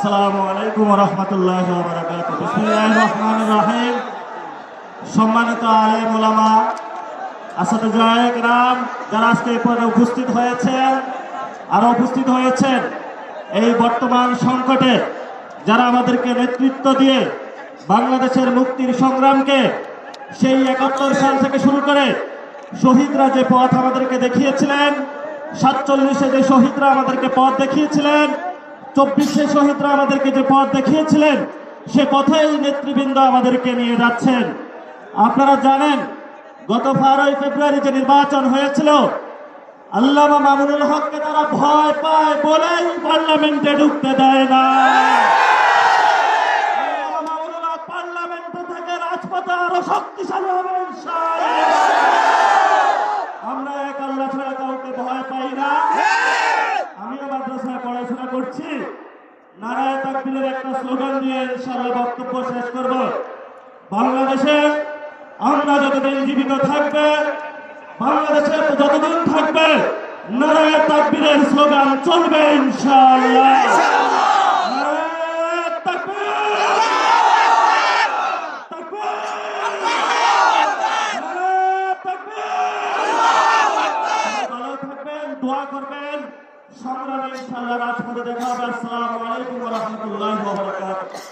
আসসালামু আলাইকুম ওয়া রাহমাতুল্লাহি ওয়া বারাকাতুহু। বিসমিল্লাহির রহমানির রহিম। সম্মানিত আলেম ওলামা, আসসাতিজায়ে কিরাম, যারা আজকে এখানে উপস্থিত হয়েছেন আর উপস্থিত হয়েছেন এই বর্তমান সংকটে, যারা আমাদেরকে নেতৃত্ব দিয়ে বাংলাদেশের মুক্তির সংগ্রামকে সেই ৭১ সাল থেকে শুরু করে শহীদরা যে পথ আমাদেরকে দেখিয়েছিলেন, ৪৭-এ যে শহীদরা আমাদেরকে পথ দেখিয়েছিলেন, ২৪-এ শহীদরা আমাদেরকে যে পথ দেখিয়েছিলেন, সে পথেই নেতৃবৃন্দ আমাদেরকে নিয়ে যাচ্ছেন। আপনারা জানেন, গত ১২ই ফেব্রুয়ারি যে নির্বাচন হয়েছিল, আল্লামা মামুনুল হককে তারা ভয় পায় বলেই পার্লামেন্টে ঢুকতে দেয় না। মামুনুল হক পার্লামেন্টে থেকে রাজপথে আরো শক্তিশালী হবে ইনশাআল্লাহ। আমরা এক আল্লাহ ছাড়া কাউকে ভয় পাই না। আমিও মাদ্রাসায় পড়াশোনা করছি। নারায়ে তাকবীরের একটা স্লোগান দিয়ে ইনশাআল্লাহ বক্তব্য শেষ করব। বাংলাদেশে আমরা যতদিন জীবিত থাকবে, বাংলাদেশে যতদিন থাকবে, নারায়ে তাকবীরের স্লোগান চলবে ইনশাআল্লাহ। নারায়ে তাকবীর, তাকবীর, নারায়ে তাকবীর। ভালো থাকবেন, দোয়া করবেন। সংগ্রামে ইনশাআল্লাহ রাজপথে দেখা হবে। আসসালামু আলাইকুম ওয়া রাহমাতুল্লাহি ওয়া বারাকাতুহু।